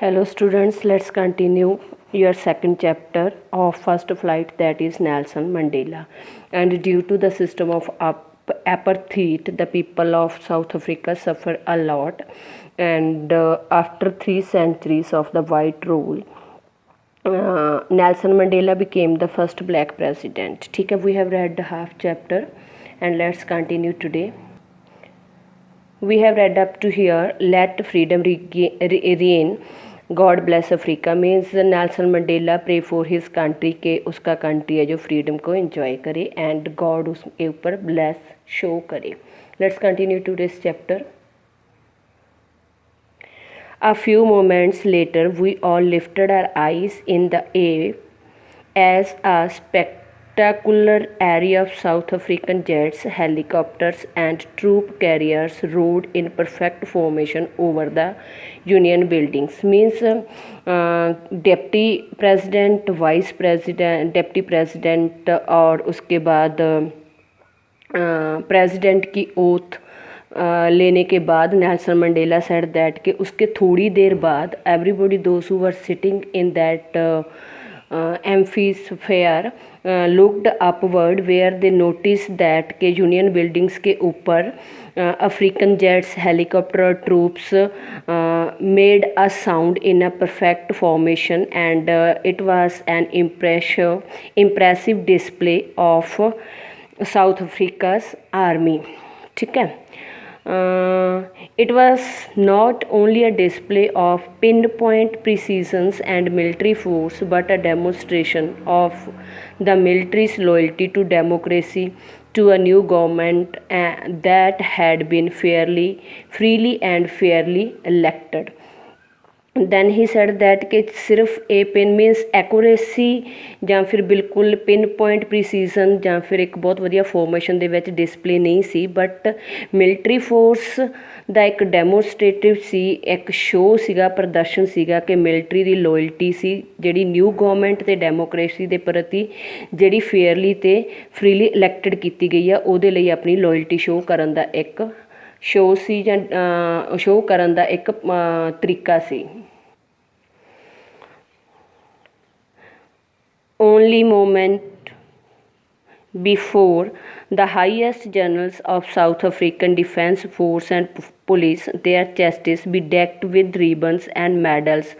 Hello students, let's continue your second chapter of first flight, that is Nelson Mandela. And due to the system of apartheid, the people of South Africa suffer a lot. And after 3 centuries of the white rule, Nelson Mandela became the first black president. Okay, we have read the half chapter and let's continue today. We have read up to here. Let freedom reign. God bless Africa means Nelson Mandela pray for his country के उसका country है जो freedom को enjoy करे and God उसके ऊपर bless show करे. Let's continue today's chapter. A few moments later, we all lifted our eyes in the air as a spectacular array of South African jets, helicopters, and troop carriers rode in perfect formation over the Union buildings. Means deputy president, vice president, deputy president और उसके बाद president की oath लेने के बाद Nelson Mandela said that कि उसके थोड़ी देर बाद everybody those who were sitting in that amphitheatre looked upward where they notice that के यूनियन बिल्डिंग्स के ऊपर African jets helicopter troops made a sound in a perfect formation and it was an impressive display of South Africa's army. ठीक है. It was not only a display of pinpoint precision and military force, but a demonstration of the military's loyalty to democracy, to a new government that had been freely and fairly elected. Then he said that कि सिर्फ ए pin मीनस accuracy ਜਾਂ ਫਿਰ ਬਿਲਕੁਲ pin point precision ਜਾਂ ਫਿਰ ਇੱਕ ਬਹੁਤ ਵਧੀਆ ਫੋਰਮੇਸ਼ਨ ਦੇ ਵਿੱਚ ਡਿਸਪਲੇ ਨਹੀਂ ਸੀ, ਬਟ ਮਿਲਟਰੀ ਫੋਰਸ ਦਾ ਇੱਕ ਡੈਮੋਸਟ੍ਰੇਟਿਵ ਸੀ, ਇੱਕ ਸ਼ੋਅ ਸੀਗਾ, ਪ੍ਰਦਰਸ਼ਨ ਸੀਗਾ ਕਿ ਮਿਲਟਰੀ ਦੀ ਲੋਇਲਟੀ ਸੀ ਜਿਹੜੀ ਨਿਊ ਗੌਰਮੈਂਟ ਅਤੇ ਡੈਮੋਕ੍ਰੇਸੀ ਦੇ ਪ੍ਰਤੀ ਜਿਹੜੀ ਫੇਅਰਲੀ ਅਤੇ ਫਰੀਲੀ ਇਲੈਕਟਡ ਕੀਤੀ ਗਈ ਆ ਉਹਦੇ ਲਈ ਆਪਣੀ ਲੋਇਲਟੀ ਸ਼ੋਅ ਕਰਨ ਦਾ ਇੱਕ ਸ਼ੋਅ ਸੀ ਜਾਂ ਸ਼ੋਅ ਕਰਨ ਦਾ ਇੱਕ ਤਰੀਕਾ ਸੀ. Only moment before the highest generals of South African Defence Force and Police, their chests be decked with ribbons and medals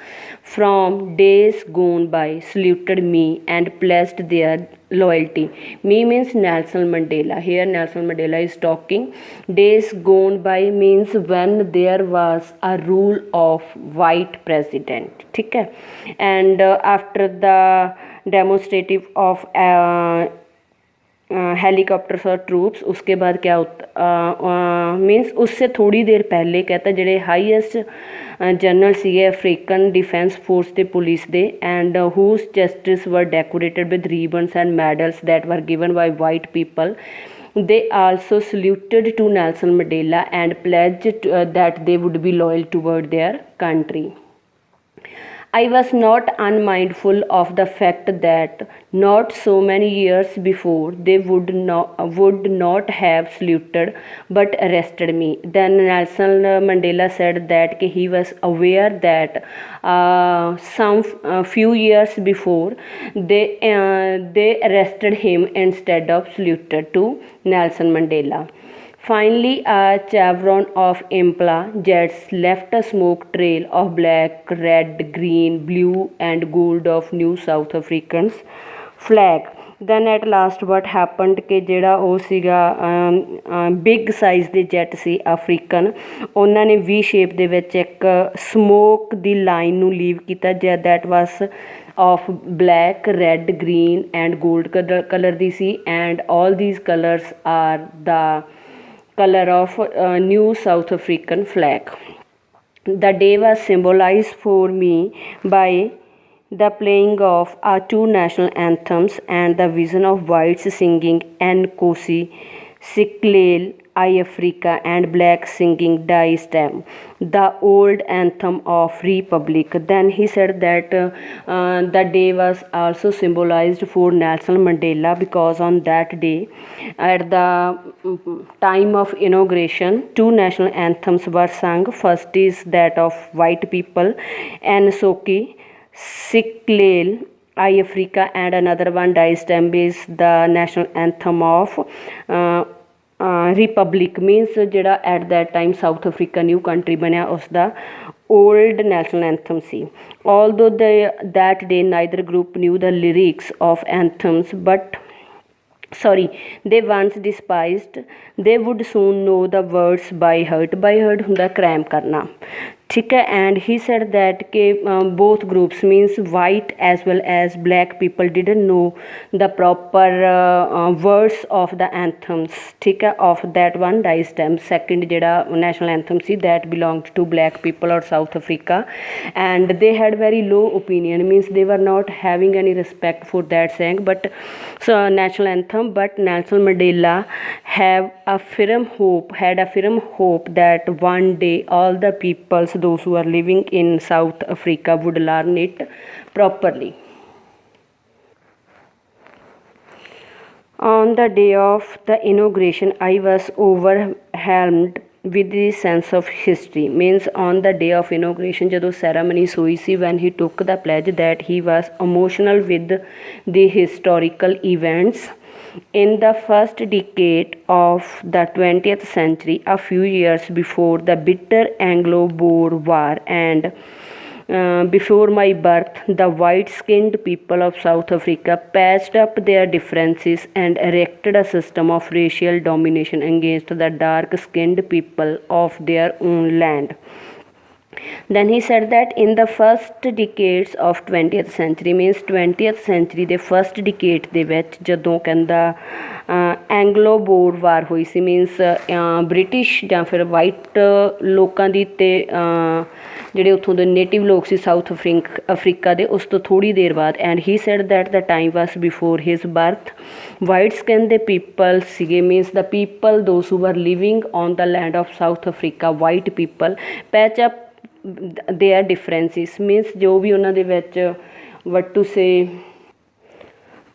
from days gone by, saluted me and pledged their loyalty. Me means Nelson Mandela. Here Nelson Mandela is talking. Days gone by means when there was a rule of white president. ठीक है. And after the demonstrative of helicopters और troops, उसके बाद क्या होता means उससे थोड़ी देर पहले कहता ਜਿਹੜੇ ਹਾਈਐਸਟ ਜਨਰਲ ਸੀਗੇ ਅਫਰੀਕਨ ਡਿਫੈਂਸ ਫੋਰਸ ਦੇ ਪੁਲਿਸ ਦੇ and whose chests were decorated with ribbons and medals that were given by white people. They also saluted to Nelson Mandela and pledged that they would be loyal toward their country. I was not unmindful of the fact that not so many years before they would not have saluted but arrested me. Then Nelson Mandela said that he was aware that some few years before they arrested him instead of saluted to Nelson Mandela. Finally, a chevron of Impala jets left a smoke trail of black, red, green, blue and gold of New South African's flag. Then at last what happened ਕਿ ਜਿਹੜਾ ਉਹ ਸੀਗਾ big size ਦੇ jet ਸੀ African, ਉਹਨਾਂ ਨੇ ਵੀ shape ਦੇ ਵਿੱਚ ਇੱਕ ਸਮੋਕ ਦੀ ਲਾਈਨ ਨੂੰ ਲੀਵ ਕੀਤਾ that was of black, red, green and gold color the C. and all these colors are the color of New South African flag. The day was symbolized for me by the playing of our two national anthems and the vision of whites singing Nkosi Sikelel I Africa and black singing Die Stem, the old anthem of Republic. Then he said that the day was also symbolized for Nelson Mandela because on that day, at the time of inauguration, two national anthems were sung. First is that of white people, Nsoki Siklel, I Africa, and another one, Die Stem, is the national anthem of republic means ਜਿਹੜਾ at that time South Africa new country ਬਣਿਆ ਉਸ ਦਾ old national anthem सी although that day neither group knew the lyrics of anthems but they once despised they would soon know the words by heart ਹੁੰਦਾ cram करना ठीक है and he said that के both groups means white as well as black people didn't know the proper words of the anthems ठीक है of that one Die Stem second जिहड़ा national anthem सी that belonged to black people और South Africa and they had very low opinion means they were not having any respect for that sang but national anthem but Nelson Mandela had a firm hope that one day all the peoples those who are living in South Africa would learn it properly. On the day of the inauguration I was overwhelmed with the sense of history means on the day of inauguration ਜਦੋਂ ceremony ਹੋਈ ਸੀ when he took the pledge that he was emotional with the historical events in the first decade of the 20th century a few years before the bitter Anglo-Boer War and before my birth, the white-skinned people of South Africa patched up their differences and erected a system of racial domination against the dark-skinned people of their own land. Then he said that in the first decades of 20th century means 20th century ਦੇ first decade ਦੇ ਵਿੱਚ ਜਦੋਂ ਕਹਿੰਦਾ Anglo bore ਵਾਰ ਹੋਈ ਸੀ means British ਜਾਂ ਫਿਰ white ਲੋਕਾਂ ਦੀ ਅਤੇ ਜਿਹੜੇ ਉੱਥੋਂ ਦੇ ਨੇਟਿਵ ਲੋਕ ਸੀ ਸਾਊਥ ਅਫਰੀਕਾ ਦੇ ਉਸ ਤੋਂ ਥੋੜ੍ਹੀ ਦੇਰ ਬਾਅਦ and he said that the time was before his birth white skin ਦੇ ਪੀਪਲ ਸੀਗੇ means the people those who are living on the land of South Africa white people patch up their differences means ਜੋ ਵੀ ਉਹਨਾਂ ਦੇ ਵਿੱਚ what to say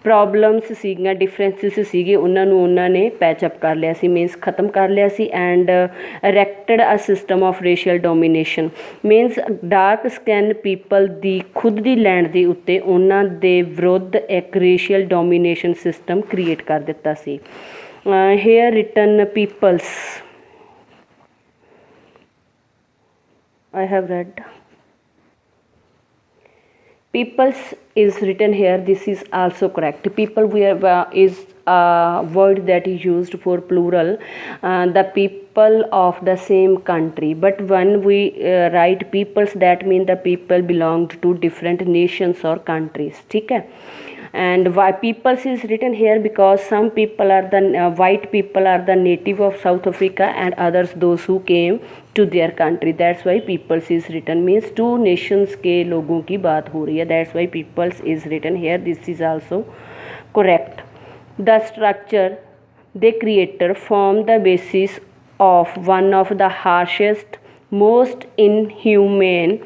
problems ਸੀਗੀਆਂ differences ਸੀਗੇ ਉਹਨਾਂ ਨੇ ਪੈਚਅਪ ਕਰ ਲਿਆ ਸੀ ਮੀਨਸ ਖ਼ਤਮ ਕਰ ਲਿਆ ਸੀ and erected a system of racial domination means dark skin people ਦੀ ਖੁਦ ਦੀ ਲੈਂਡ ਦੇ ਉੱਤੇ ਉਹਨਾਂ ਦੇ ਵਿਰੁੱਧ ਇੱਕ ਰੇਸ਼ੀਅਲ ਡੋਮੀਨੇਸ਼ਨ ਸਿਸਟਮ ਕ੍ਰੀਏਟ ਕਰ ਦਿੱਤਾ ਸੀ here written peoples I have read peoples is written here this is also correct people is a word that is used for plural the people of the same country but when we write peoples that mean the people belonged to different nations or countries ठीक है and why peoples is written here because some people are the white people are the native of South Africa and others those who came to their country that's why peoples is written means two nations के लोगों की बात हो रही है that's why peoples is written here this is also correct the structure they created form the basis of one of the harshest most inhumane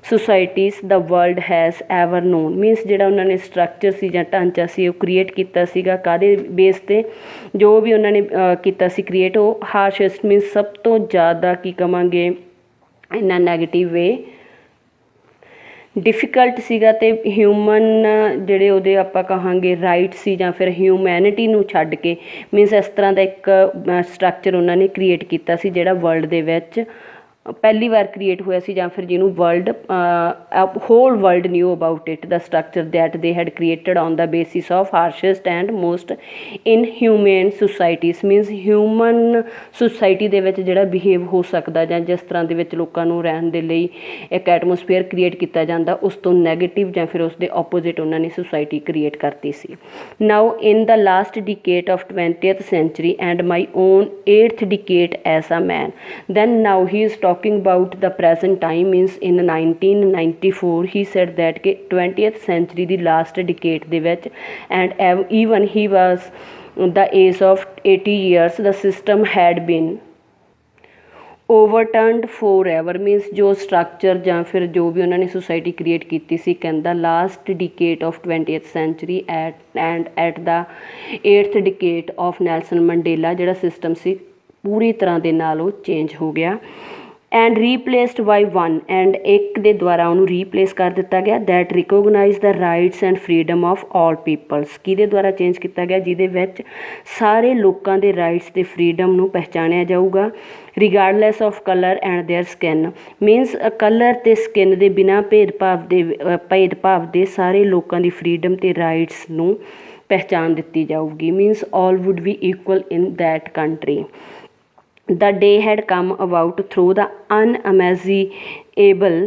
societies the world has ever non means ਜਿਹੜਾ ਉਹਨਾਂ ਨੇ structure ਸੀ ਜਾਂ ਢਾਂਚਾ ਸੀ ਉਹ create ਕੀਤਾ ਸੀਗਾ ਕਾਹਦੇ base 'ਤੇ ਜੋ ਵੀ ਉਹਨਾਂ ਨੇ ਕੀਤਾ ਸੀ ਕ੍ਰੀਏਟ ਉਹ ਹਾਰਸ਼ੈਸਟ ਮੀਨਸ ਸਭ ਤੋਂ ਜ਼ਿਆਦਾ ਕੀ ਕਵਾਂਗੇ ਇੰਨਾ ਨੈਗੇਟਿਵ ਵੇ ਡਿਫੀਕਲਟ ਸੀਗਾ ਅਤੇ ਹਿਊਮਨ ਜਿਹੜੇ ਉਹਦੇ ਆਪਾਂ ਕਹਾਂਗੇ ਰਾਈਟ ਸੀ ਜਾਂ ਫਿਰ ਹਿਊਮੈਨਿਟੀ ਨੂੰ ਛੱਡ ਕੇ ਮੀਨਸ ਇਸ ਤਰ੍ਹਾਂ ਦਾ ਇੱਕ ਸਟਰਕਚਰ ਉਹਨਾਂ ਨੇ ਕ੍ਰੀਏਟ ਕੀਤਾ ਸੀ ਜਿਹੜਾ ਵਰਲਡ ਦੇ ਵਿੱਚ ਪਹਿਲੀ ਵਾਰ ਕ੍ਰੀਏਟ ਹੋਇਆ ਸੀ ਜਾਂ ਫਿਰ ਜਿਹਨੂੰ world whole world knew about it the structure that they had created on the basis of harshest and most inhuman societies means human society ਦੇ ਵਿੱਚ ਜਿਹੜਾ ਬਿਹੇਵ ਹੋ ਸਕਦਾ ਜਾਂ ਜਿਸ ਤਰ੍ਹਾਂ ਦੇ ਵਿੱਚ ਲੋਕਾਂ ਨੂੰ ਰਹਿਣ ਦੇ ਲਈ ਇੱਕ ਐਟਮੋਸਫੇਅਰ ਕ੍ਰੀਏਟ ਕੀਤਾ ਜਾਂਦਾ ਉਸ ਤੋਂ ਨੈਗੇਟਿਵ ਜਾਂ ਫਿਰ ਉਸ ਦੇ ਆਪੋਜ਼ਿਟ ਉਹਨਾਂ ਨੇ ਸੁਸਾਇਟੀ ਕ੍ਰੀਏਟ ਕਰਤੀ ਸੀ now in the last decade of 20th century and my own 8th decade as a man then now he is talking about the present time means in 1994 he said that कि 20th century the last decade ਦੇ ਵਿੱਚ and even he was the age of 80 years, the system had been overturned for ever means ਜੋ structure ਜਾਂ ਫਿਰ ਜੋ ਵੀ ਉਹਨਾਂ ਨੇ ਸੁਸਾਇਟੀ ਕ੍ਰੀਏਟ ਕੀਤੀ ਸੀ, ਕਹਿੰਦਾ last decade of 20th century at the 8th decade of Nelson Mandela ਜਿਹੜਾ ਸਿਸਟਮ ਸੀ ਪੂਰੀ ਤਰ੍ਹਾਂ ਦੇ ਨਾਲ ਉਹ ਚੇਂਜ ਹੋ ਗਿਆ and replaced by one and ਇੱਕ ਦੇ ਦੁਆਰਾ ਉਹਨੂੰ ਰੀਪਲੇਸ ਕਰ ਦਿੱਤਾ ਗਿਆ that recognize the rights and freedom of all peoples. ਕਿਹਦੇ ਦੁਆਰਾ ਚੇਂਜ ਕੀਤਾ ਗਿਆ? ਜਿਹਦੇ ਵਿੱਚ ਸਾਰੇ ਲੋਕਾਂ ਦੇ ਰਾਈਟਸ ਅਤੇ ਫਰੀਡਮ ਨੂੰ ਪਹਿਚਾਣਿਆ ਜਾਊਗਾ regardless of colour and there skin means colour ਅਤੇ ਸਕਿਨ ਦੇ ਬਿਨਾਂ ਭੇਦਭਾਵ ਦੇ ਸਾਰੇ ਲੋਕਾਂ ਦੀ ਫਰੀਡਮ ਅਤੇ ਰਾਈਟਸ ਨੂੰ ਪਹਿਚਾਣ ਦਿੱਤੀ ਜਾਊਗੀ means all wood B equal in that country. The day had come about through the unimaginable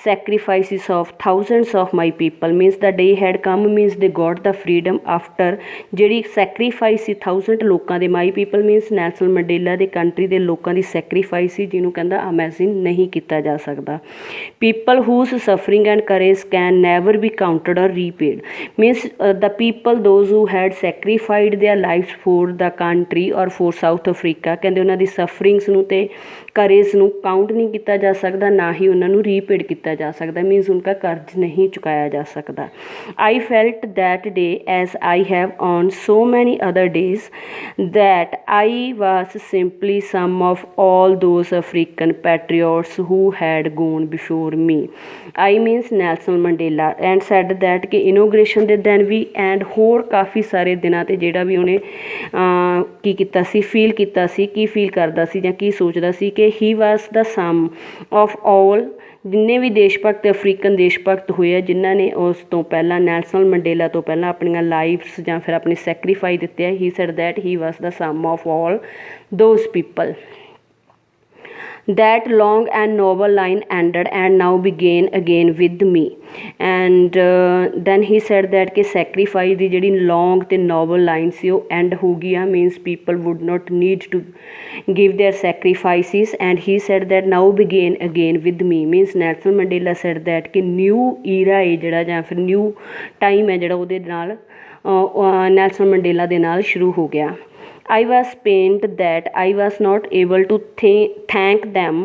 sacrifices of thousands of my people means the day had come means they got the freedom after ਜਿਹੜੀ sacrifice ਸੀ 1000 ਲੋਕਾਂ ਦੇ ਮਾਈ people means Nelson Mandela ਦੇ country ਦੇ ਲੋਕਾਂ ਦੀ sacrifice ਸੀ ਜਿਹਨੂੰ ਕਹਿੰਦਾ ਅਮੈਜ਼ਿਨ ਨਹੀਂ ਕੀਤਾ ਜਾ ਸਕਦਾ। People whose suffering and courage can never be counted or repaid means the people those who had sacrificed their lifes for the country or for South Africa ਕਹਿੰਦੇ ਉਹਨਾਂ ਦੀ ਸਫਰਿੰਗਸ ਨੂੰ ਅਤੇ ਕਰੇਜ ਨੂੰ ਕਾਊਂਟ ਨਹੀਂ ਕੀਤਾ ਜਾ ਸਕਦਾ ਨਾ ਹੀ ਉਹਨਾਂ ਨੂੰ ਰੀਪੇਡ ਕੀਤਾ ਜਾ ਸਕਦਾ ਮੀਨਸ ਉਨਕਾ ਕਰਜ਼ ਨਹੀਂ ਚੁਕਾਇਆ ਜਾ ਸਕਦਾ। I felt that day as I have on so many other days that I was simply some of all those African patriots who had gone before me. I means Nelson Mandela and said that ਕਿ inauguration ਦੇ ਦਿਨ ਵੀ and ਹੋਰ ਕਾਫੀ ਸਾਰੇ ਦਿਨਾਂ 'ਤੇ ਜਿਹੜਾ ਵੀ ਉਹਨੇ ਕੀ ਕੀਤਾ ਸੀ ਫੀਲ ਕੀਤਾ ਸੀ ਕੀ ਫੀਲ ਕਰਦਾ ਸੀ ਜਾਂ ਕੀ ਸੋਚਦਾ ਸੀ ਕਿ ਹੀ ਵਾਸ ਦਾ ਸਮ ਆਫ ਆਲ ਜਿੰਨੇ ਵੀ ਦੇਸ਼ ਭਗਤ ਅਫਰੀਕਨ ਦੇਸ਼ ਭਗਤ ਹੋਏ ਆ ਜਿਨ੍ਹਾਂ ਨੇ ਉਸ ਤੋਂ ਪਹਿਲਾਂ ਨੈਲਸਨ ਮੰਡੇਲਾ ਤੋਂ ਪਹਿਲਾਂ ਆਪਣੀਆਂ ਲਾਈਫਸ ਜਾਂ ਫਿਰ ਆਪਣੇ ਸੈਕਰੀਫਾਈ ਦਿੱਤੇ ਆ he said that he was the sum of all those people. That long and noble line ended and now began again with me and then he said that ਕਿ sacrifice ਦੀ ਜਿਹੜੀ long ਤੇ noble line ਸੀ ਉਹ end ਹੋ ਗਈ ਆ means people would not need to give their sacrifices and he said that now began again with me means Nelson Mandela said that ਕਿ new era ਹੈ ਜਿਹੜਾ ਜਾਂ ਫਿਰ new time ਹੈ ਜਿਹੜਾ ਉਹਦੇ ਨਾਲ ਨੈਲਸਨ ਮੰਡੇਲਾ ਦੇ ਨਾਲ ਸ਼ੁਰੂ ਹੋ ਗਿਆ। I was pained that I was not able to thank them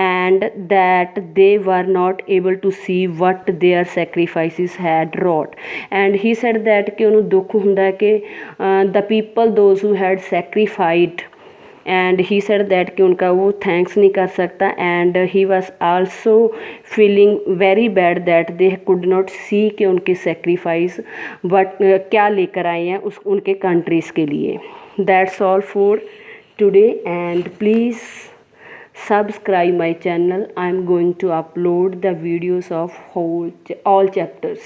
and that they were not able to see what their sacrifices had wrought and he said that ਕਿ ਉਹਨੂੰ ਦੁੱਖ ਹੁੰਦਾ ਕਿ the people those who had sacrificed and he said that कि उनका वो thanks नहीं कर सकता and he was also feeling very bad that they could not see कि उनके sacrifice but क्या लेकर आए हैं उस उनके countries के लिए। That's all for today and please subscribe my channel. I'm going to upload the videos of all chapters.